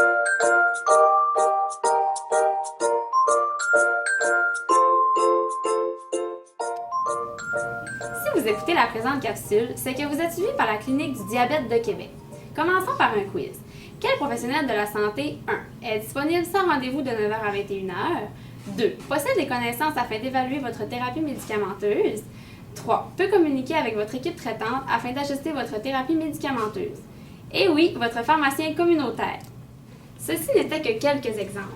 Si vous écoutez la présente capsule, c'est que vous êtes suivi par la Clinique du diabète de Québec. Commençons par un quiz. Quel professionnel de la santé 1 est disponible sans rendez-vous de 9h à 21h? 2 possède les connaissances afin d'évaluer votre thérapie médicamenteuse? 3 peut communiquer avec votre équipe traitante afin d'ajuster votre thérapie médicamenteuse? Et oui, votre pharmacien communautaire. Ceci n'était que quelques exemples.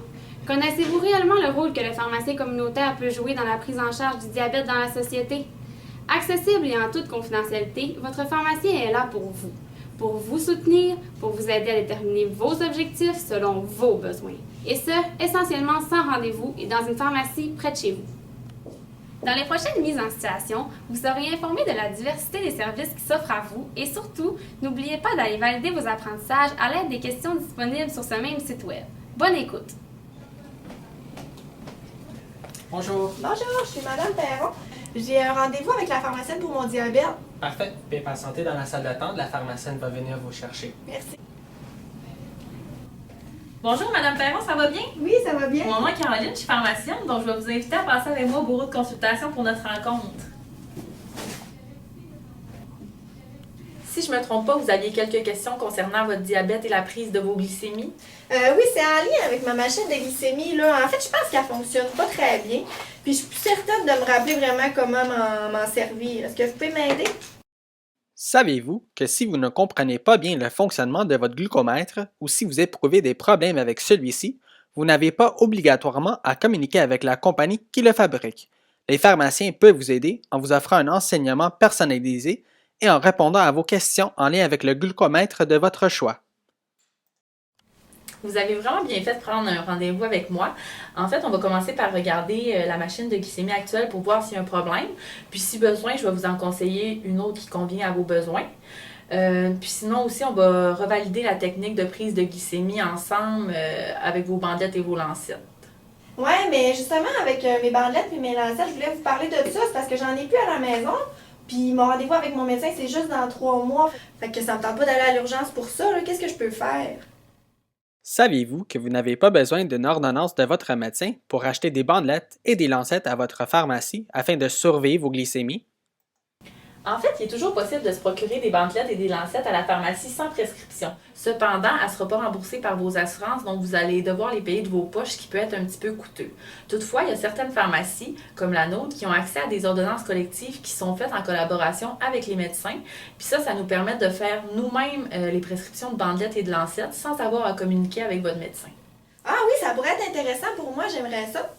Connaissez-vous réellement le rôle que le pharmacien communautaire peut jouer dans la prise en charge du diabète dans la société? Accessible et en toute confidentialité, votre pharmacien est là pour vous soutenir, pour vous aider à déterminer vos objectifs selon vos besoins. Et ce, essentiellement sans rendez-vous et dans une pharmacie près de chez vous. Dans les prochaines mises en situation, vous serez informé de la diversité des services qui s'offrent à vous et surtout, n'oubliez pas d'aller valider vos apprentissages à l'aide des questions disponibles sur ce même site web. Bonne écoute! Bonjour. Bonjour, je suis Madame Perron. J'ai un rendez-vous avec la pharmacienne pour mon diabète. Parfait. Veuillez patienter dans la salle d'attente. La pharmacienne va venir vous chercher. Merci. Bonjour Madame Perron, ça va bien? Oui, ça va bien. Mon nom est Caroline, je suis pharmacienne, donc je vais vous inviter à passer avec moi au bureau de consultation pour notre rencontre. Si je ne me trompe pas, vous aviez quelques questions concernant votre diabète et la prise de vos glycémies. Oui, c'est en lien avec ma machine de glycémie, là. En fait, je pense qu'elle fonctionne pas très bien. Puis je suis plus certaine de me rappeler vraiment comment m'en servir. Est-ce que vous pouvez m'aider? Saviez-vous que si vous ne comprenez pas bien le fonctionnement de votre glucomètre ou si vous éprouvez des problèmes avec celui-ci, vous n'avez pas obligatoirement à communiquer avec la compagnie qui le fabrique. Les pharmaciens peuvent vous aider en vous offrant un enseignement personnalisé et en répondant à vos questions en lien avec le glucomètre de votre choix. Vous avez vraiment bien fait de prendre un rendez-vous avec moi. En fait, on va commencer par regarder la machine de glycémie actuelle pour voir s'il y a un problème. Puis si besoin, je vais vous en conseiller une autre qui convient à vos besoins. Puis sinon aussi, on va revalider la technique de prise de glycémie ensemble avec vos bandelettes et vos lancettes. Ouais, mais justement, avec mes bandelettes et mes lancettes, je voulais vous parler de ça. C'est parce que j'en ai plus à la maison. Puis mon rendez-vous avec mon médecin, c'est juste dans 3 mois. Fait que ça me tente pas d'aller à l'urgence pour ça. Qu'est-ce que je peux faire? Saviez-vous que vous n'avez pas besoin d'une ordonnance de votre médecin pour acheter des bandelettes et des lancettes à votre pharmacie afin de surveiller vos glycémies? En fait, il est toujours possible de se procurer des bandelettes et des lancettes à la pharmacie sans prescription. Cependant, elle ne sera pas remboursée par vos assurances, donc vous allez devoir les payer de vos poches, ce qui peut être un petit peu coûteux. Toutefois, il y a certaines pharmacies, comme la nôtre, qui ont accès à des ordonnances collectives qui sont faites en collaboration avec les médecins. Puis ça nous permet de faire nous-mêmes les prescriptions de bandelettes et de lancettes sans avoir à communiquer avec votre médecin. Ah oui, ça pourrait être intéressant pour moi, j'aimerais ça.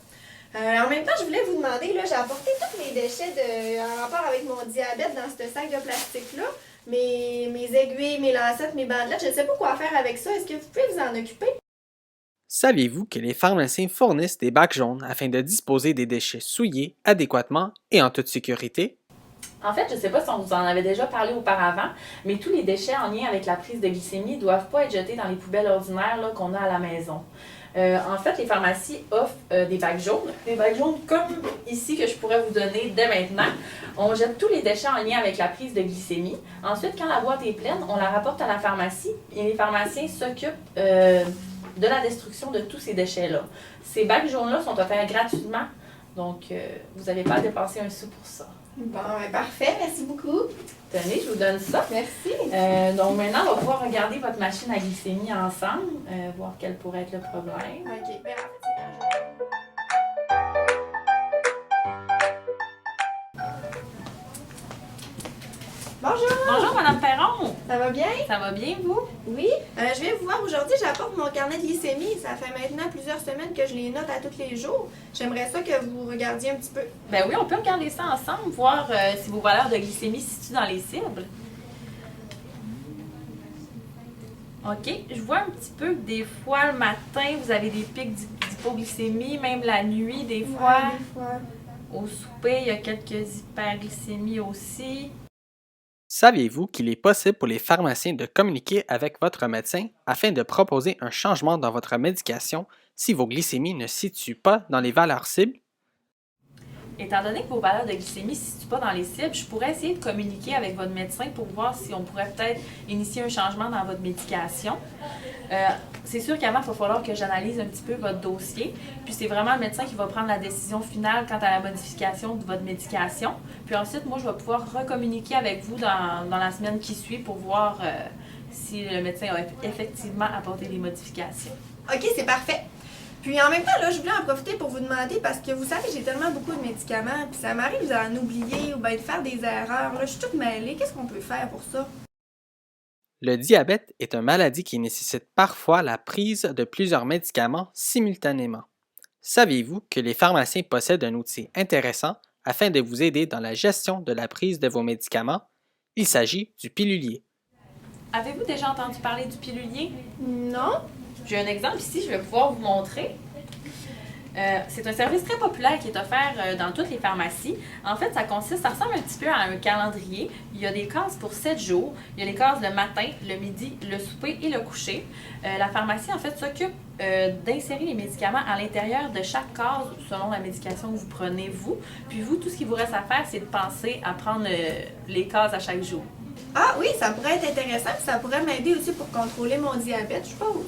En même temps, je voulais vous demander, là, j'ai apporté tous mes déchets en rapport avec mon diabète dans ce sac de plastique-là. Mes aiguilles, mes lancettes, mes bandelettes, je ne sais pas quoi faire avec ça. Est-ce que vous pouvez vous en occuper? Saviez-vous que les pharmaciens fournissent des bacs jaunes afin de disposer des déchets souillés adéquatement et en toute sécurité? En fait, je ne sais pas si on vous en avait déjà parlé auparavant, mais tous les déchets en lien avec la prise de glycémie ne doivent pas être jetés dans les poubelles ordinaires là, qu'on a à la maison. En fait, les pharmacies offrent des bacs jaunes. Des bacs jaunes comme ici que je pourrais vous donner dès maintenant. On jette tous les déchets en lien avec la prise de glycémie. Ensuite, quand la boîte est pleine, on la rapporte à la pharmacie et les pharmaciens s'occupent de la destruction de tous ces déchets-là. Ces bacs jaunes-là sont offerts gratuitement, donc vous n'avez pas à dépenser un sou pour ça. Bon, parfait, merci beaucoup. Tenez, je vous donne ça. Merci. Donc maintenant, on va pouvoir regarder votre machine à glycémie ensemble, voir quel pourrait être le problème. OK, ben en fait, c'est Bonjour! Bonjour, Madame Perron! Ça va bien? Ça va bien, vous? Oui. Je viens vous voir aujourd'hui, j'apporte mon carnet de glycémie. Ça fait maintenant plusieurs semaines que je les note à tous les jours. J'aimerais ça que vous regardiez un petit peu. Ben oui, on peut regarder ça ensemble, voir si vos valeurs de glycémie se situent dans les cibles. OK, je vois un petit peu que des fois, le matin, vous avez des pics d'hypoglycémie, même la nuit, des fois. Ouais, des fois. Au souper, il y a quelques hyperglycémies aussi. Saviez-vous qu'il est possible pour les pharmaciens de communiquer avec votre médecin afin de proposer un changement dans votre médication si vos glycémies ne se situent pas dans les valeurs cibles? Étant donné que vos valeurs de glycémie ne se situent pas dans les cibles, je pourrais essayer de communiquer avec votre médecin pour voir si on pourrait peut-être initier un changement dans votre médication. C'est sûr qu'avant, il va falloir que j'analyse un petit peu votre dossier. Puis c'est vraiment le médecin qui va prendre la décision finale quant à la modification de votre médication. Puis ensuite, moi, je vais pouvoir recommuniquer avec vous dans la semaine qui suit pour voir si le médecin a effectivement apporté des modifications. OK, c'est parfait. Puis en même temps, là, je voulais en profiter pour vous demander, parce que vous savez, j'ai tellement beaucoup de médicaments, puis ça m'arrive d'en oublier ou bien de faire des erreurs. Là, je suis toute mêlée. Qu'est-ce qu'on peut faire pour ça? Le diabète est une maladie qui nécessite parfois la prise de plusieurs médicaments simultanément. Saviez-vous que les pharmaciens possèdent un outil intéressant afin de vous aider dans la gestion de la prise de vos médicaments? Il s'agit du pilulier. Avez-vous déjà entendu parler du pilulier? Non? J'ai un exemple ici, je vais pouvoir vous montrer. C'est un service très populaire qui est offert dans toutes les pharmacies. En fait, ça ressemble un petit peu à un calendrier. Il y a des cases pour 7 jours. Il y a les cases le matin, le midi, le souper et le coucher. La pharmacie, en fait, s'occupe d'insérer les médicaments à l'intérieur de chaque case selon la médication que vous prenez, vous. Puis vous, tout ce qu'il vous reste à faire, c'est de penser à prendre les cases à chaque jour. Ah oui, ça pourrait être intéressant, puis ça pourrait m'aider aussi pour contrôler mon diabète, je suppose.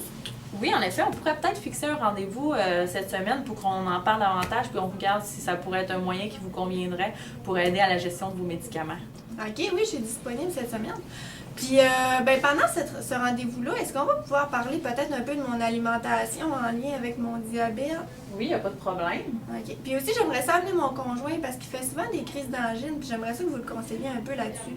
Oui, en effet, on pourrait peut-être fixer un rendez-vous cette semaine pour qu'on en parle davantage puis on regarde si ça pourrait être un moyen qui vous conviendrait pour aider à la gestion de vos médicaments. OK, oui, je suis disponible cette semaine. Puis, pendant ce rendez-vous-là, est-ce qu'on va pouvoir parler peut-être un peu de mon alimentation en lien avec mon diabète? Oui, il n'y a pas de problème. OK. Puis aussi, j'aimerais ça amener mon conjoint parce qu'il fait souvent des crises d'angine, puis j'aimerais ça que vous le conseilliez un peu là-dessus.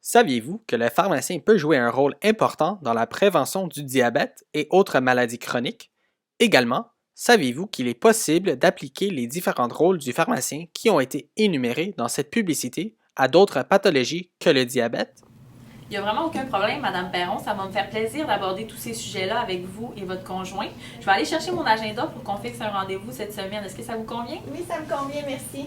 Saviez-vous que le pharmacien peut jouer un rôle important dans la prévention du diabète et autres maladies chroniques? Également, saviez-vous qu'il est possible d'appliquer les différents rôles du pharmacien qui ont été énumérés dans cette publicité à d'autres pathologies que le diabète? Il n'y a vraiment aucun problème, Madame Perron. Ça va me faire plaisir d'aborder tous ces sujets-là avec vous et votre conjoint. Je vais aller chercher mon agenda pour qu'on fixe un rendez-vous cette semaine. Est-ce que ça vous convient? Oui, ça me convient, merci.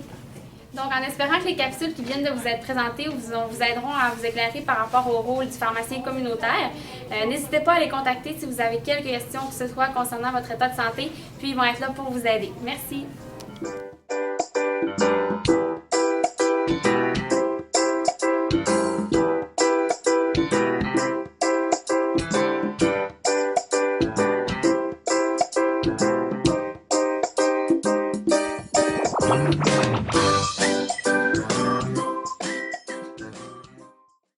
Donc, en espérant que les capsules qui viennent de vous être présentées vous aideront à vous éclairer par rapport au rôle du pharmacien communautaire, n'hésitez pas à les contacter si vous avez quelques questions que ce soit concernant votre état de santé, puis ils vont être là pour vous aider. Merci.